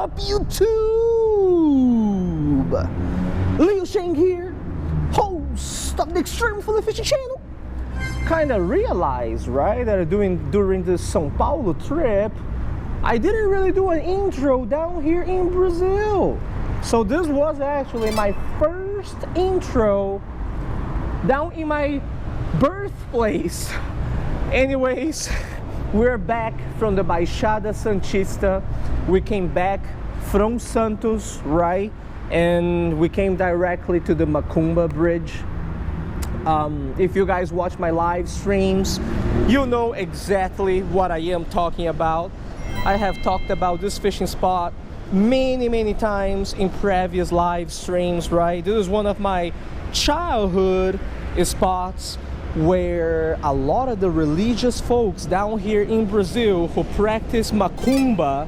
up, YouTube? Leo Sheng here, host of the Extreme Fully Fishing channel. Kind of realized, right, that during this São Paulo trip, I didn't really do an intro down here in Brazil. So this was actually my first intro down in my birthplace. Anyways, we're back from the Baixada Santista. We came back from Santos, right? And we came directly to the Macumba Bridge. If you guys watch my live streams, you know exactly what I am talking about. I have talked about this fishing spot many times in previous live streams, right? This is one of my childhood spots where a lot of the religious folks down here in Brazil who practice Macumba,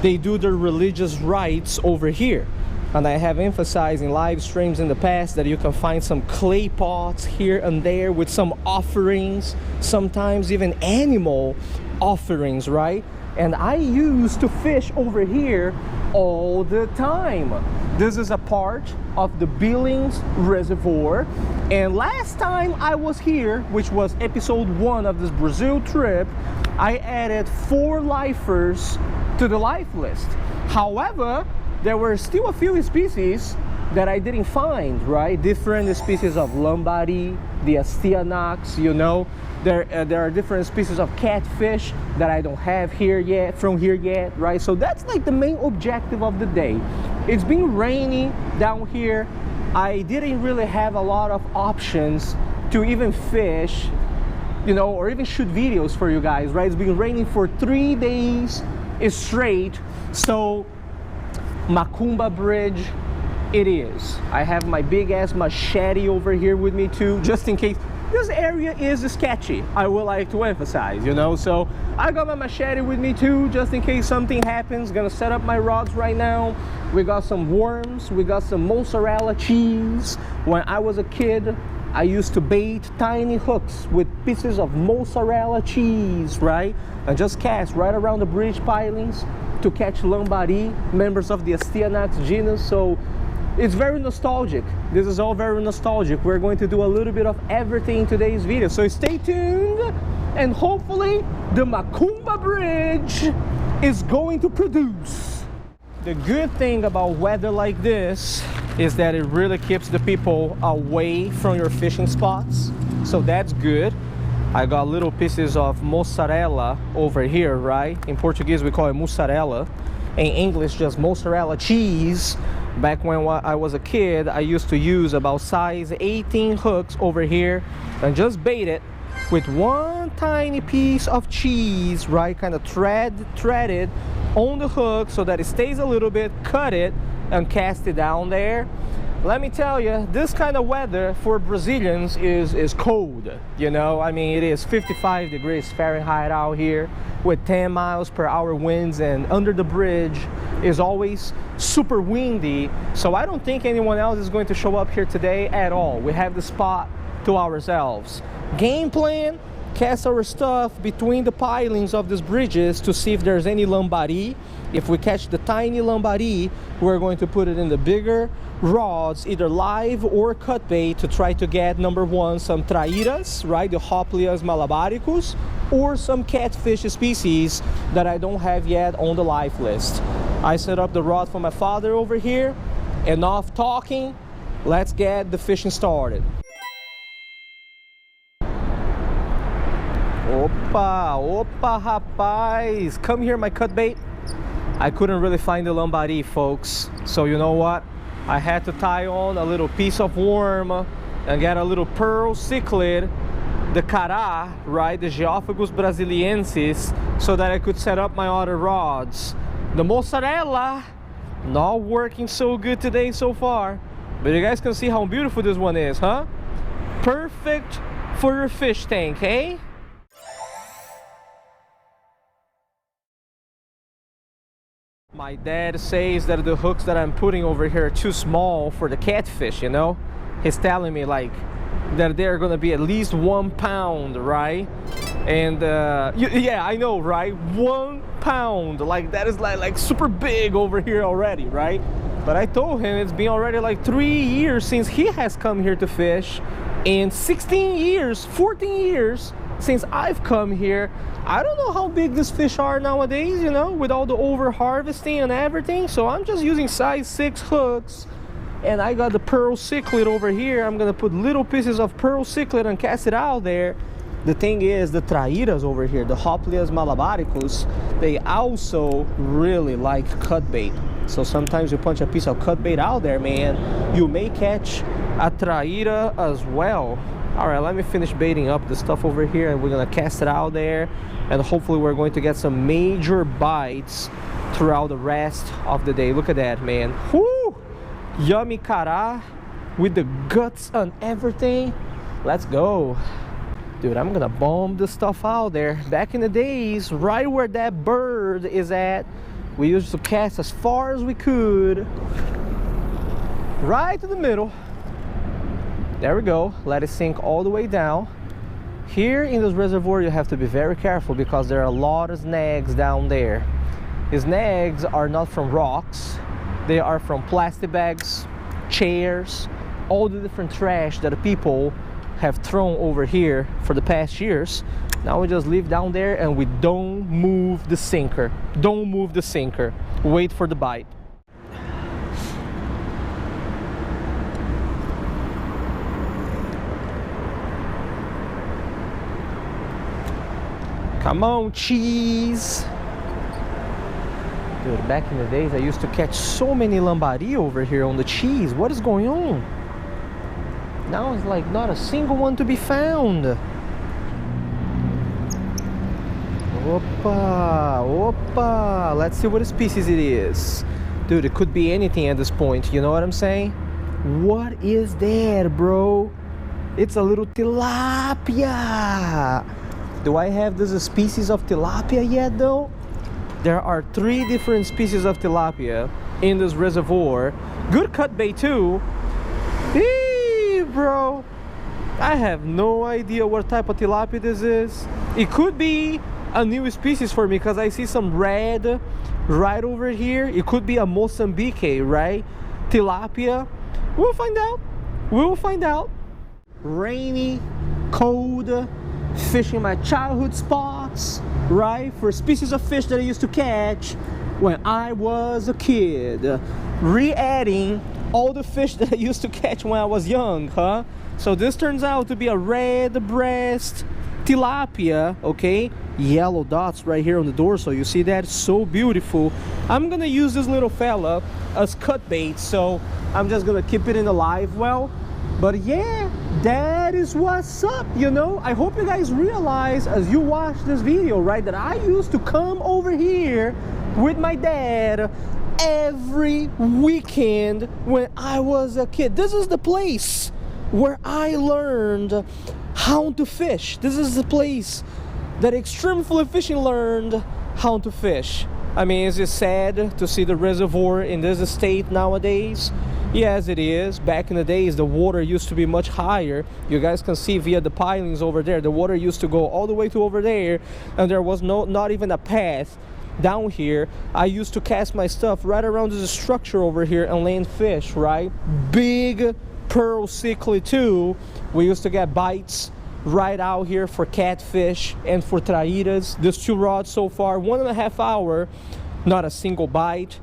they do their religious rites over here. And I have emphasized in live streams in the past that you can find some clay pots here and there with some offerings, sometimes even animal offerings, right? And I used to fish over here all the time. This is a part of the Billings Reservoir. And last time I was here, which was episode 1 of this Brazil trip, I added 4 lifers to the life list. However, there were still a few species that I didn't find, right? Different species of lambari, the astianax, you know. There are different species of catfish that I don't have here yet, right? So that's like the main objective of the day. It's been rainy down here. I didn't really have a lot of options to even fish, you know, or even shoot videos for you guys, right? It's been raining for 3 days straight. So Macumba Bridge it is. I have my big ass machete over here with me too, just in case. This area is sketchy, I would like to emphasize, you know, so I got my machete with me too, just in case something happens. Gonna set up my rods right now. We got some worms, we got some mozzarella cheese. When I was a kid, I used to bait tiny hooks with pieces of mozzarella cheese, right? And just cast right around the bridge pilings to catch lambari, members of the Astianax genus. So it's very nostalgic. This is all very nostalgic. We're going to do a little bit of everything in today's video. So stay tuned, and hopefully the Macumba Bridge is going to produce. The good thing about weather like this is that it really keeps the people away from your fishing spots. So that's good. I got little pieces of mozzarella over here, right? In Portuguese we call it mussarela. In English just mozzarella cheese. Back when I was a kid, I used to use about size 18 hooks over here and just bait it with one tiny piece of cheese, right? Kind of threaded on the hook so that it stays a little bit, cut it and cast it down there. Let me tell you, this kind of weather for Brazilians is cold, you know? I mean, it is 55 degrees Fahrenheit out here with 10 miles per hour winds, and under the bridge is always super windy. So I don't think anyone else is going to show up here today at all. We have the spot to ourselves. Game plan, cast our stuff between the pilings of these bridges to see if there's any lambari. If we catch the tiny lambari, we're going to put it in the bigger rods, either live or cut bait, to try to get, number 1, some traíras, right, the Hoplias malabaricus, or some catfish species that I don't have yet on the live list. I set up the rod for my father over here. Enough talking, let's get the fishing started. Opa, rapaz, come here, my cut bait. I couldn't really find the lambari, folks, so you know what, I had to tie on a little piece of worm and get a little pearl cichlid, the cará, right, the Geophagus brasiliensis, so that I could set up my other rods. The mozzarella not working so good today so far, but you guys can see how beautiful this one is, huh? Perfect for your fish tank, eh? My dad says that the hooks that I'm putting over here are too small for the catfish, you know? He's telling me, like, that they're gonna be at least 1 pound, right? And yeah, I know, right? 1 pound, like that is like super big over here already, right? But I told him it's been already like 3 years since he has come here to fish, and 16 years, 14 years since I've come here. I don't know how big these fish are nowadays, you know, with all the over harvesting and everything. So I'm just using size 6 hooks, and I got the pearl cichlid over here. I'm gonna put little pieces of pearl cichlid and cast it out there. The thing is, the trairas over here, the Hopleas malabaricus, they also really like cut bait. So sometimes you punch a piece of cut bait out there, man, you may catch a traira as well. All right, let me finish baiting up the stuff over here, and we're gonna cast it out there, and hopefully we're going to get some major bites throughout the rest of the day. Look at that, man. Whoo! Yummy cara with the guts and everything. Let's go. Dude, I'm gonna bomb the stuff out there. Back in the days, right where that bird is at, we used to cast as far as we could. Right to the middle. There we go. Let it sink all the way down. Here in this reservoir, you have to be very careful because there are a lot of snags down there. The snags are not from rocks. They are from plastic bags, chairs, all the different trash that people have thrown over here for the past years. Now we just leave down there and we don't move the sinker. Don't move the sinker. Wait for the bite. Come on, cheese. Dude, back in the days, I used to catch so many lambari over here on the cheese. What is going on? Now it's like not a single one to be found. Opa, opa. Let's see what species it is. Dude, it could be anything at this point. You know what I'm saying? What is that, bro? It's a little tilapia. Do I have this species of tilapia yet, though? There are 3 different species of tilapia in this reservoir. Good cut bait too. Eee, bro. I have no idea what type of tilapia this is. It could be a new species for me because I see some red right over here. It could be a Mozambique, right? Tilapia. We'll find out. We'll find out. Rainy, cold, fishing my childhood spots, right? For species of fish that I used to catch when I was a kid. Re-adding all the fish that I used to catch when I was young, huh? So this turns out to be a red breast tilapia, okay? Yellow dots right here on the dorsal. You see that? So beautiful. I'm gonna use this little fella as cut bait, so I'm just gonna keep it in the live well. But yeah, that is what's up, you know? I hope you guys realize as you watch this video, right, that I used to come over here with my dad every weekend when I was a kid. This is the place where I learned how to fish. This is the place that Extreme Fly Fishing learned how to fish. I mean, is it sad to see the reservoir in this state nowadays? Yes, it is. Back in the days, the water used to be much higher. You guys can see via the pilings over there, the water used to go all the way to over there, and there was not even a path down here. I used to cast my stuff right around this structure over here and land fish, right? Big pearl cichlid too. We used to get bites right out here for catfish and for trairas. There's 2 rods so far, 1.5 hours, not a single bite.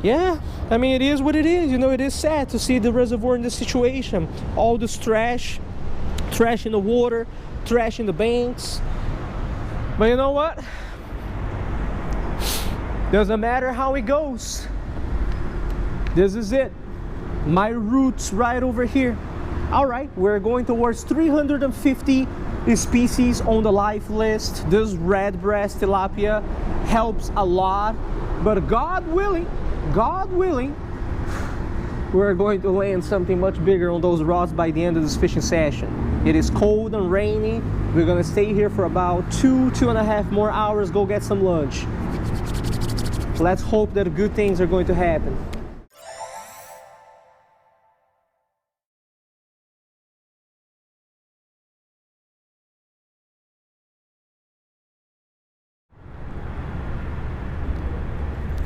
Yeah, I mean, it is what it is. You know, it is sad to see the reservoir in this situation. All this trash in the water, trash in the banks. But you know what? Doesn't matter how it goes. This is it. My roots right over here. All right, we're going towards 350 species on the live list. This red breast tilapia helps a lot. But God willing, we're going to land something much bigger on those rods by the end of this fishing session. It is cold and rainy. We're gonna stay here for about 2.5 more hours, go get some lunch. Let's hope that good things are going to happen.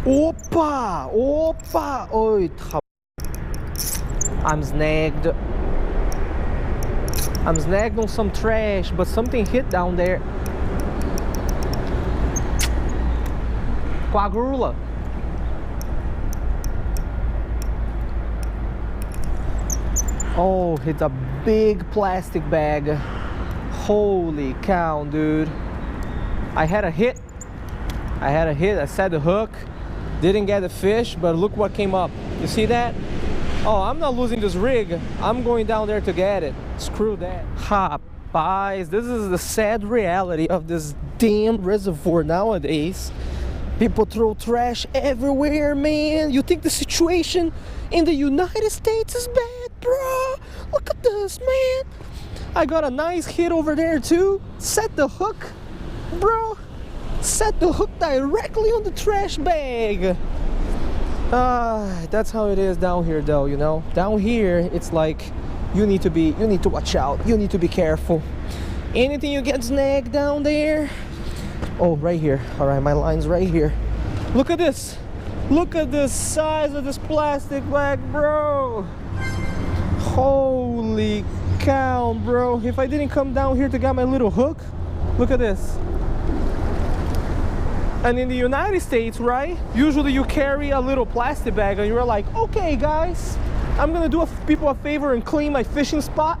Opa! Opa! Oi, I'm snagged. I'm snagged on some trash, but something hit down there. Quadrula. Oh, it's a big plastic bag. Holy cow, dude. I had a hit. I set the hook. Didn't get the fish, but look what came up. You see that? Oh, I'm not losing this rig. I'm going down there to get it. Screw that. Rapaz, this is the sad reality of this damn reservoir nowadays. People throw trash everywhere, man. You think the situation in the United States is bad, bro? Look at this, man. I got a nice hit over there too. Set the hook, bro. Set the hook directly on the trash bag. That's how it is down here, though. You know, down here it's like you need to watch out. You need to be careful. Anything you get snagged down there. Oh, right here. All right, my line's right here. Look at this. Look at the size of this plastic bag, bro. Holy cow, bro. If I didn't come down here to get my little hook, look at this. And in the United States, right, usually you carry a little plastic bag and you're like, okay guys, I'm gonna do people a favor and clean my fishing spot.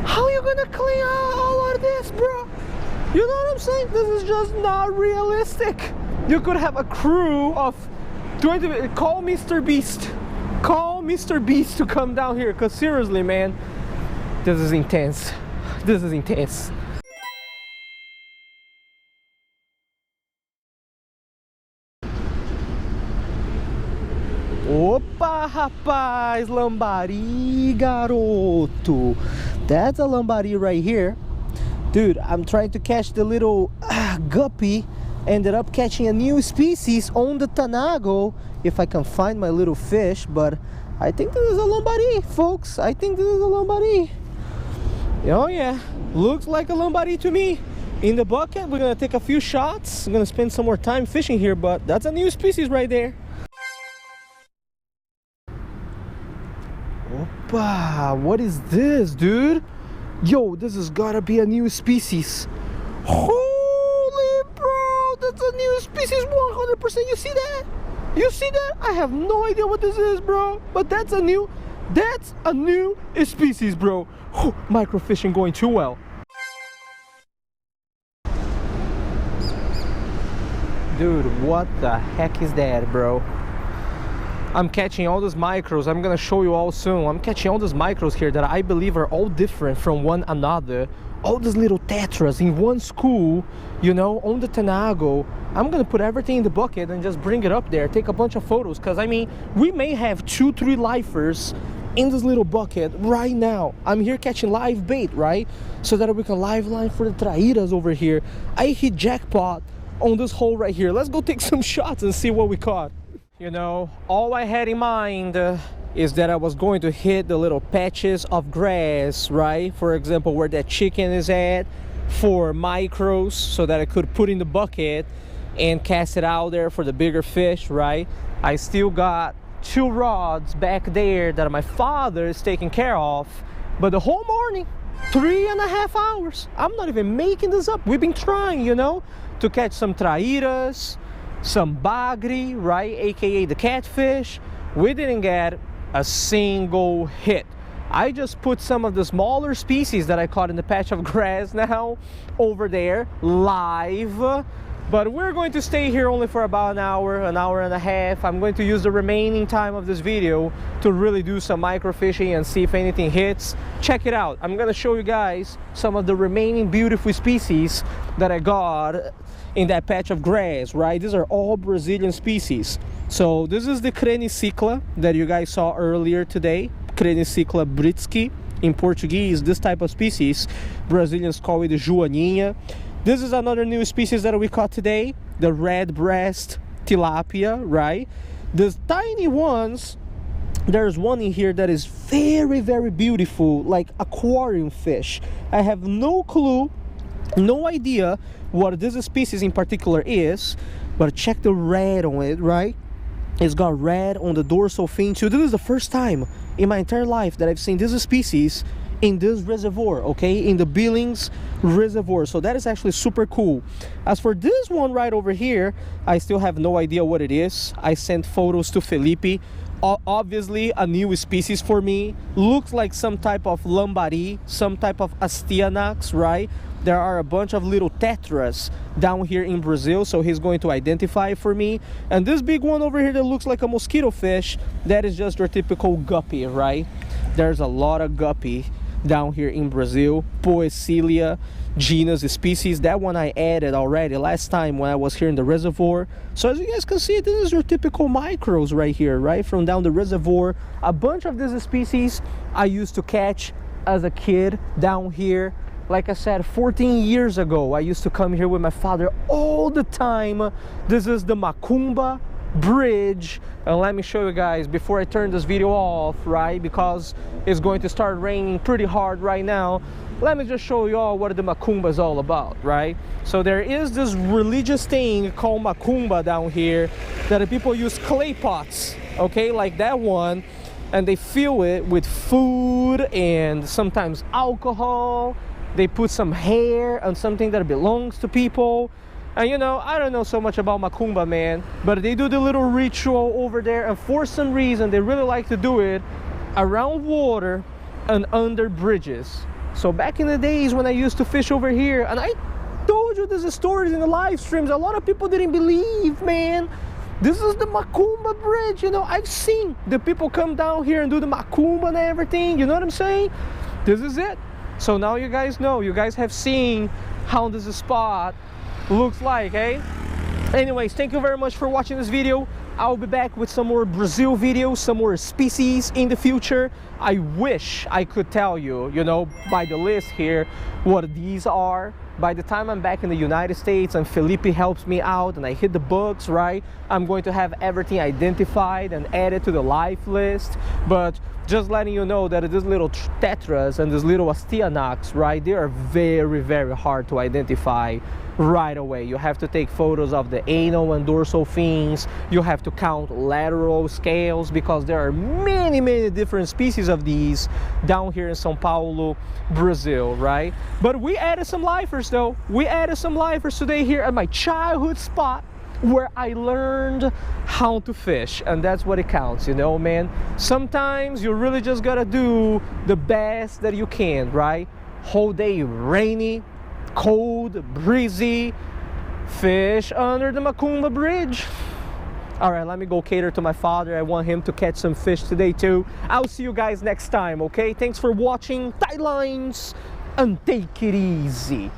How are you gonna clean all of this, bro? You know what I'm saying? This is just not realistic. You could have a crew of 20, call Mr. Beast. Call Mr. Beast to come down here, because seriously, man, this is intense. This is intense. Opa, rapaz, lambari, garoto. That's a lambari right here. Dude, I'm trying to catch the little guppy. Ended up catching a new species on the Tanago, if I can find my little fish, but I think this is a lambari, folks. I think this is a lambari. Oh yeah, looks like a lambari to me. In the bucket, we're gonna take a few shots. I'm gonna spend some more time fishing here, but that's a new species right there. Opa, what is this, dude? Yo, this has gotta be a new species. Holy bro, that's a new species 100%. You see that? You see that? I have no idea what this is, bro. But that's a new species, bro. Microfishing going too well. Dude, what the heck is that, bro? I'm catching all these micros. I'm gonna show you all soon. I'm catching all these micros here that I believe are all different from one another. All these little tetras in one school, you know, on the Tanago. I'm gonna put everything in the bucket and just bring it up there, take a bunch of photos, because I mean, we may have 2-3 lifers in this little bucket right now. I'm here catching live bait, right? So that we can live line for the trairas over here. I hit jackpot on this hole right here. Let's go take some shots and see what we caught. You know, all I had in mind is that I was going to hit the little patches of grass, right? For example, where that chicken is at, for micros, so that I could put in the bucket and cast it out there for the bigger fish, right? I still got 2 rods back there that my father is taking care of, but the whole morning, 3.5 hours, I'm not even making this up. We've been trying, you know, to catch some trairas, some bagre, right, aka the catfish. We didn't get a single hit. I just put some of the smaller species that I caught in the patch of grass now over there live, but we're going to stay here only for about an hour and a half. I'm going to use the remaining time of this video to really do some microfishing and see if anything hits. Check it out. I'm gonna show you guys some of the remaining beautiful species that I got in that patch of grass, right? These are all Brazilian species. So this is the Characins that you guys saw earlier today. Characins britsky. In Portuguese, this type of species, Brazilians call it joaninha. This is another new species that we caught today, the red breast tilapia, right? The tiny ones, there's one in here that is very, very beautiful, like aquarium fish. I have no clue, no idea what this species in particular is, but check the red on it, right? It's got red on the dorsal fin too. This is the first time in my entire life that I've seen this species in this reservoir, okay, in the Billings Reservoir. So that is actually super cool. As for this one right over here, I still have no idea what it is. I sent photos to Felipe. Obviously a new species for me. Looks like some type of lambari, some type of astyanax, right? There are a bunch of little tetras down here in Brazil, so he's going to identify for me. And this big one over here that looks like a mosquito fish, that is just your typical guppy, right? There's a lot of guppy down here in Brazil. Poecilia genus species. That one I added already last time when I was here in the reservoir. So as you guys can see, this is your typical micros right here, right? From down the reservoir. A bunch of these species I used to catch as a kid down here. Like I said, 14 years ago, I used to come here with my father all the time. This is the Macumba Bridge. And let me show you guys before I turn this video off, right? Because it's going to start raining pretty hard right now. Let me just show you all what the Macumba is all about, right? So there is this religious thing called Macumba down here that the people use clay pots, okay, like that one, and they fill it with food and sometimes alcohol. They put some hair on something that belongs to people. And you know, I don't know so much about Macumba, man, but they do the little ritual over there, and for some reason they really like to do it around water and under bridges. So back in the days when I used to fish over here, and I told you these stories in the live streams, a lot of people didn't believe, man. This is the Macumba Bridge, you know. I've seen the people come down here and do the Macumba and everything, you know what I'm saying? This is it. So now you guys know, you guys have seen how this spot looks like, eh? Anyways, thank you very much for watching this video. I'll be back with some more Brazil videos, some more species in the future. I wish I could tell you, you know, by the list here, what these are. By the time I'm back in the United States and Felipe helps me out and I hit the books, right, I'm going to have everything identified and added to the live list. But just letting you know that this little tetras and this little astyanax, right, they are very, very hard to identify right away. You have to take photos of the anal and dorsal fins. You have to count lateral scales because there are many different species of these down here in São Paulo, Brazil, right? But we added some lifers though. We added some lifers today here at my childhood spot where I learned how to fish, and that's what it counts, you know, man. Sometimes you really just gotta do the best that you can, right? Whole day rainy, cold, breezy, fish under the Macumba Bridge. All right, let me go cater to my father. I want him to catch some fish today too. I'll see you guys next time, okay? Thanks for watching. Tight lines and take it easy.